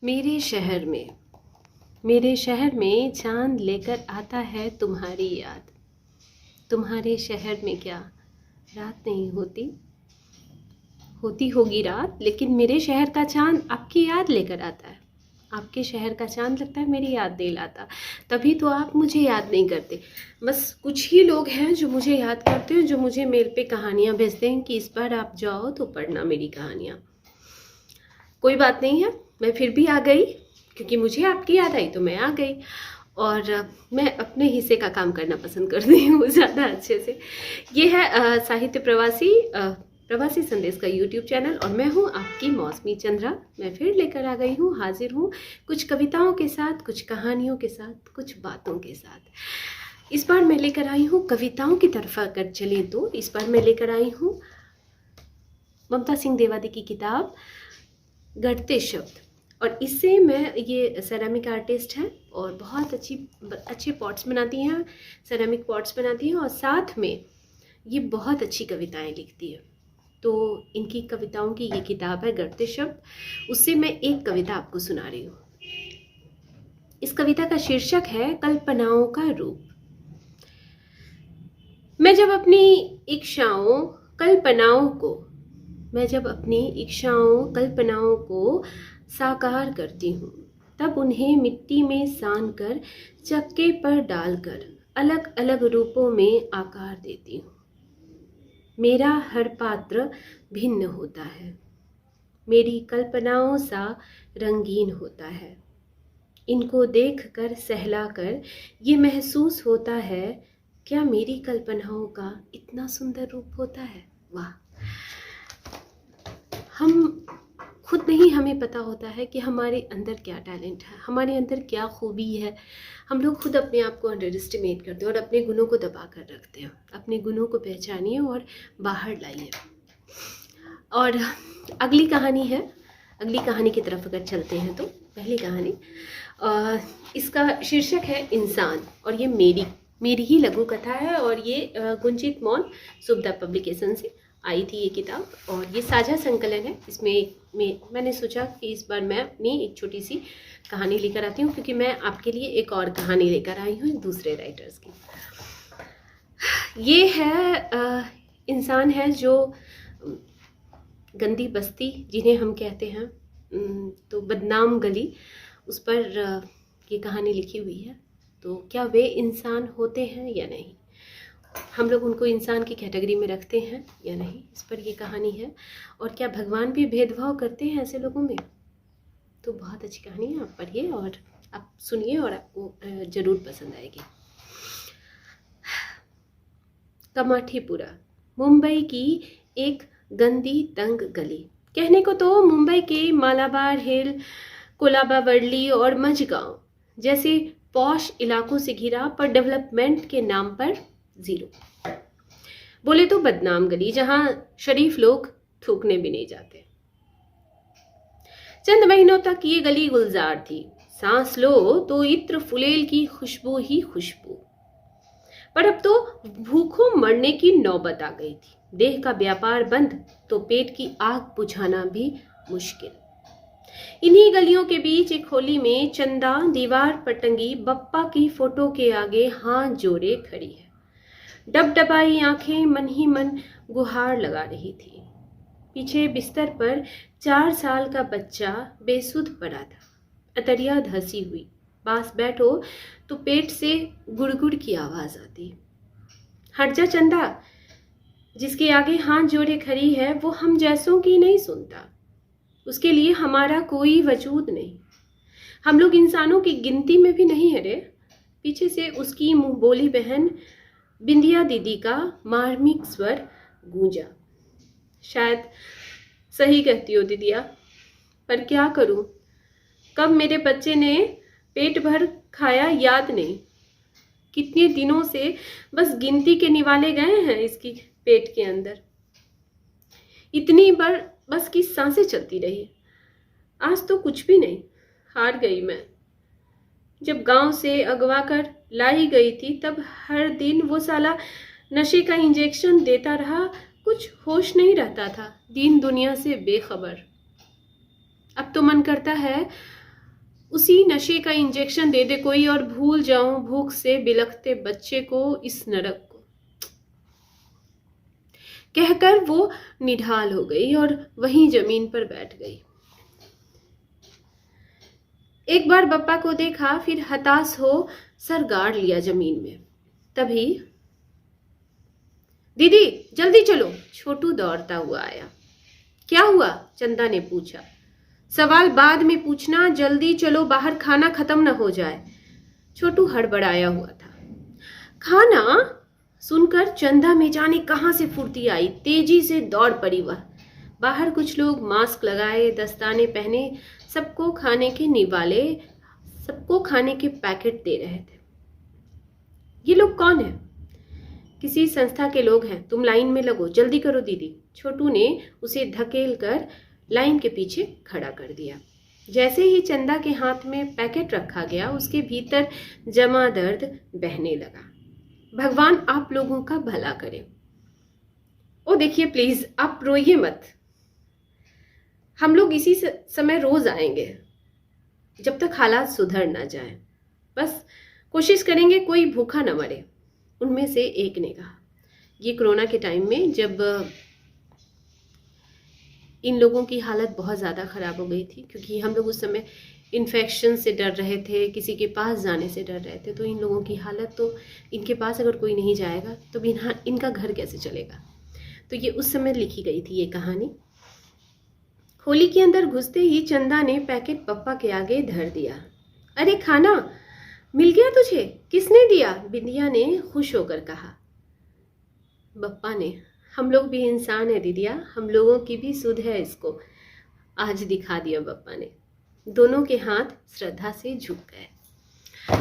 मेरे शहर में चांद लेकर आता है तुम्हारी याद। तुम्हारे शहर में क्या रात नहीं होती? होती होगी रात, लेकिन मेरे शहर का चांद आपकी याद लेकर आता है। आपके शहर का चांद लगता है मेरी याद नहीं लाता, तभी तो आप मुझे याद नहीं करते। बस कुछ ही लोग हैं जो मुझे याद करते हैं, जो मुझे मेल पे कहानियाँ भेजते हैं कि इस बार आप जाओ तो पढ़ना मेरी कहानियाँ। कोई बात नहीं है, मैं फिर भी आ गई, क्योंकि मुझे आपकी याद आई तो मैं आ गई। और मैं अपने हिस्से का काम करना पसंद करती हूँ ज़्यादा अच्छे से। ये है साहित्य प्रवासी संदेश का यूट्यूब चैनल, और मैं हूँ आपकी मौसमी चंद्रा। मैं फिर लेकर आ गई हूँ, हाजिर हूँ कुछ कविताओं के साथ, कुछ कहानियों के साथ, कुछ बातों के साथ। इस बार मैं लेकर आई हूँ कविताओं की तरफ अगर चले तो इस बार मैं लेकर आई हूँ ममता सिंह देवादी की किताब गढ़ते शब्द। और इससे मैं, ये सेरामिक आर्टिस्ट हैं और बहुत अच्छे पॉट्स बनाती हैं, सेरामिक पॉट्स बनाती हैं, और साथ में ये बहुत अच्छी कविताएं लिखती है। तो इनकी कविताओं की ये किताब है गढ़ते शब्द। उससे मैं एक कविता आपको सुना रही हूँ। इस कविता का शीर्षक है कल्पनाओं का रूप। मैं जब अपनी इच्छाओं कल्पनाओं को साकार करती हूँ, तब उन्हें मिट्टी में सान कर चक्के पर डालकर अलग अलग रूपों में आकार देती हूँ। मेरा हर पात्र भिन्न होता है, मेरी कल्पनाओं सा रंगीन होता है। इनको देखकर सहलाकर ये महसूस होता है, क्या मेरी कल्पनाओं का इतना सुंदर रूप होता है? वाह! हम खुद नहीं, हमें पता होता है कि हमारे अंदर क्या टैलेंट है, हमारे अंदर क्या खूबी है। हम लोग खुद अपने आप को अंडर एस्टिमेट करते हैं और अपने गुणों को दबा कर रखते हैं। अपने गुणों को पहचानिए और बाहर लाइए। और अगली कहानी की तरफ अगर चलते हैं तो पहली कहानी, इसका शीर्षक है इंसान, और ये मेरी ही लघु कथा है। और ये गुंजित मौन सुबदा पब्लिकेशन से आई थी ये किताब, और ये साझा संकलन है। इसमें मैंने सोचा कि इस बार मैं अपनी एक छोटी सी कहानी लेकर आती हूँ, क्योंकि मैं आपके लिए एक और कहानी लेकर आई हूँ दूसरे राइटर्स की। ये है इंसान है जो गंदी बस्ती जिन्हें हम कहते हैं, तो बदनाम गली, उस पर ये कहानी लिखी हुई है। तो क्या वे इंसान होते हैं या नहीं, हम लोग उनको इंसान की कैटेगरी में रखते हैं या नहीं, इस पर ये कहानी है। और क्या भगवान भी भेदभाव करते हैं ऐसे लोगों में? तो बहुत अच्छी कहानी है, आप पढ़िए और आप सुनिए और आपको ज़रूर पसंद आएगी। कमाठीपुरा, मुंबई की एक गंदी तंग गली। कहने को तो मुंबई के मालाबार हिल, कोलाबा वर्ली और मझगांव जैसे पॉश इलाकों से घिरा, पर डेवलपमेंट के नाम पर जीरो। बोले तो बदनाम गली, जहां शरीफ लोग थूकने भी नहीं जाते। चंद महीनों तक ये गली गुलजार थी, सांस लो तो इत्र फुलेल की खुशबू ही खुशबू। पर अब तो भूखों मरने की नौबत आ गई थी। देह का व्यापार बंद तो पेट की आग बुझाना भी मुश्किल। इन्हीं गलियों के बीच एक होली में चंदा दीवार पर टंगी बप्पा की फोटो के आगे हाथ जोड़े खड़ी है। डबडबाई आंखें मन ही मन गुहार लगा रही थी। पीछे बिस्तर पर 4 साल का बच्चा बेसुध पड़ा था, अतरिया धसी हुई। पास बैठो तो पेट से गुड़गुड़ की आवाज आती। हट जा चंदा, जिसके आगे हाथ जोड़े खड़ी है वो हम जैसों की नहीं सुनता, उसके लिए हमारा कोई वजूद नहीं। हम लोग इंसानों की गिनती में भी नहीं है रे। पीछे से उसकी मुंह बोली बहन बिंदिया दीदी का मार्मिक स्वर गूंजा। शायद सही कहती हो दीदिया, पर क्या करूं, कब मेरे बच्चे ने पेट भर खाया याद नहीं। कितने दिनों से बस गिनती के निवाले गए हैं इसकी पेट के अंदर। इतनी बार बस की सांसें चलती रही। आज तो कुछ भी नहीं, हार गई मैं। जब गांव से अगवा कर लाई गई थी तब हर दिन वो साला नशे का इंजेक्शन देता रहा, कुछ होश नहीं रहता था, दीन दुनिया से बेखबर। अब तो मन करता है उसी नशे का इंजेक्शन दे दे कोई और भूल जाऊं भूख से बिलखते बच्चे को, इस नरक को। कहकर वो निढाल हो गई और वहीं जमीन पर बैठ गई। एक बार बप्पा को देखा, फिर हताश हो सर गाड़ लिया जमीन में। तभी दीदी जल्दी चलो, छोटू दौड़ता हुआ आया। क्या हुआ? चंदा ने पूछा। सवाल बाद में पूछना, जल्दी चलो, बाहर खाना खत्म न हो जाए। छोटू हड़बड़ाया हुआ था। खाना सुनकर चंदा में जाने कहां से फुर्ती आई, तेजी से दौड़ पड़ी वह। बाहर कुछ लोग मास्क लगाए, दस्ताने पहने, सबको खाने के निवाले, सबको खाने के पैकेट दे रहे थे। ये लोग कौन है? किसी संस्था के लोग हैं, तुम लाइन में लगो, जल्दी करो दीदी। छोटू ने उसे धकेल कर लाइन के पीछे खड़ा कर दिया। जैसे ही चंदा के हाथ में पैकेट रखा गया, उसके भीतर जमा दर्द बहने लगा। भगवान आप लोगों का भला करे। ओ देखिए प्लीज, आप रोइए मत, हम लोग इसी समय रोज आएंगे जब तक हालात सुधर ना जाए। बस कोशिश करेंगे कोई भूखा न मरे। उनमें से एक ने कहा। ये कोरोना के टाइम में जब इन लोगों की हालत बहुत ज़्यादा ख़राब हो गई थी, क्योंकि हम लोग उस समय इन्फेक्शन से डर रहे थे, किसी के पास जाने से डर रहे थे, तो इन लोगों की हालत, तो इनके पास अगर कोई नहीं जाएगा तो बिना इनका घर कैसे चलेगा। तो ये उस समय लिखी गई थी ये कहानी। होली के अंदर घुसते ही चंदा ने पैकेट पप्पा के आगे धर दिया। अरे खाना मिल गया तुझे? किसने दिया? बिंदिया ने खुश होकर कहा। बप्पा ने। हम लोग भी इंसान है दीदिया, हम लोगों की भी सुध है इसको, आज दिखा दिया बप्पा ने। दोनों के हाथ श्रद्धा से झुक गए।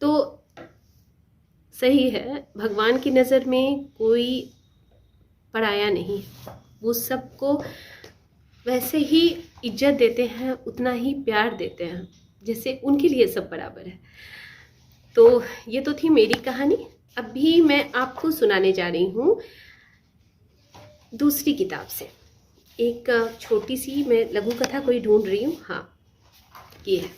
तो सही है, भगवान की नज़र में कोई पराया नहीं, वो सबको वैसे ही इज्जत देते हैं, उतना ही प्यार देते हैं जैसे उनके लिए सब बराबर है। तो ये तो थी मेरी कहानी। अभी मैं आपको सुनाने जा रही हूँ दूसरी किताब से एक छोटी सी, मैं लघु कथा कोई ढूंढ रही हूँ। हाँ, ये है।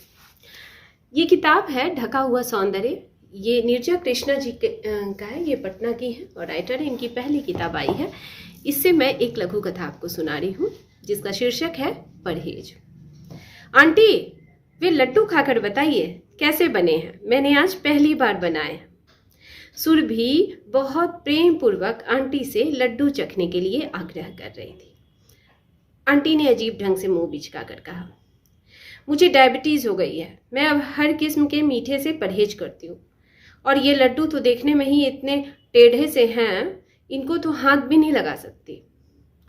ये किताब है ढका हुआ सौंदर्य। ये नीरजा कृष्णा जी का है, ये पटना की है और राइटर है। इनकी पहली किताब आई है। इससे मैं एक लघु कथा आपको सुना रही हूँ जिसका शीर्षक है परहेज। आंटी, वे लड्डू खाकर बताइए कैसे बने हैं, मैंने आज पहली बार बनाए हैं। सुरभि बहुत प्रेम पूर्वक आंटी से लड्डू चखने के लिए आग्रह कर रही थी। आंटी ने अजीब ढंग से मुंह बिचका कर कहा, मुझे डायबिटीज हो गई है, मैं अब हर किस्म के मीठे से परहेज करती हूँ, और ये लड्डू तो देखने में ही इतने टेढ़े से हैं, इनको तो हाथ भी नहीं लगा सकती।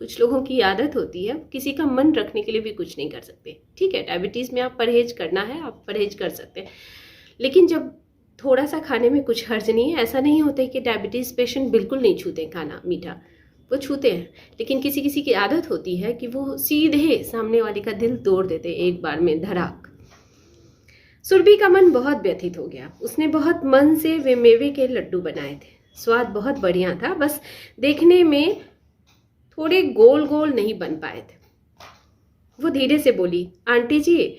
कुछ लोगों की आदत होती है, किसी का मन रखने के लिए भी कुछ नहीं कर सकते। ठीक है, डायबिटीज़ में आप परहेज करना है, आप परहेज कर सकते हैं, लेकिन जब थोड़ा सा खाने में कुछ हर्ज नहीं है। ऐसा नहीं होता है कि डायबिटीज़ पेशेंट बिल्कुल नहीं छूते खाना मीठा, वो छूते हैं, लेकिन किसी किसी की आदत होती है कि वो सीधे सामने वाले का दिल तोड़ देते एक बार में धड़ाक। सुरभि का मन बहुत व्यथित हो गया। उसने बहुत मन से वे मेवे के लड्डू बनाए थे। स्वाद बहुत बढ़िया था, बस देखने में थोड़े गोल गोल नहीं बन पाए थे। वो धीरे से बोली, आंटी जी,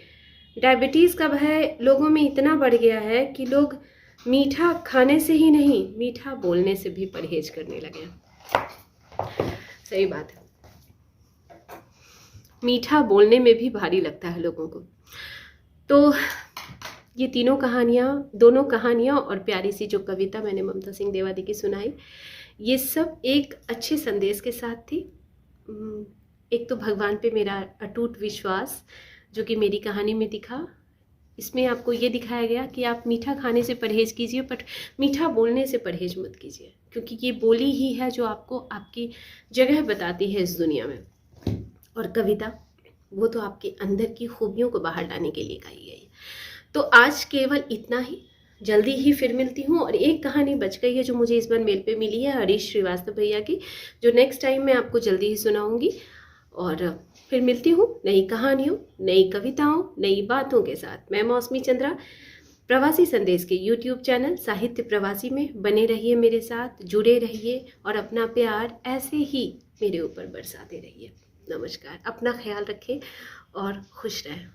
डायबिटीज़ का भय लोगों में इतना बढ़ गया है कि लोग मीठा खाने से ही नहीं, मीठा बोलने से भी परहेज करने लगे हैं। सही बात है, मीठा बोलने में भी भारी लगता है लोगों को। तो ये तीनों कहानियाँ, दोनों कहानियाँ और प्यारी सी जो कविता मैंने ममता सिंह देवादी की सुनाई, ये सब एक अच्छे संदेश के साथ थी। एक तो भगवान पे मेरा अटूट विश्वास जो कि मेरी कहानी में दिखा। इसमें आपको ये दिखाया गया कि आप मीठा खाने से परहेज कीजिए, बट मीठा बोलने से परहेज मत कीजिए, क्योंकि ये बोली ही है जो आपको आपकी जगह बताती है इस दुनिया में। और कविता, वो तो आपके अंदर की खूबियों को बाहर लाने के लिए गाई गई। तो आज केवल इतना ही, जल्दी ही फिर मिलती हूँ। और एक कहानी बच गई है जो मुझे इस बार मेल पे मिली है हरीश श्रीवास्तव भैया की, जो नेक्स्ट टाइम मैं आपको जल्दी ही सुनाऊंगी। और फिर मिलती हूँ नई कहानियों, नई कविताओं, नई बातों के साथ। मैं मौसमी चंद्रा, प्रवासी संदेश के YouTube चैनल साहित्य प्रवासी में बने रहिए, मेरे साथ जुड़े रहिए और अपना प्यार ऐसे ही मेरे ऊपर बरसाते रहिए। नमस्कार, अपना ख्याल रखें और खुश रहें।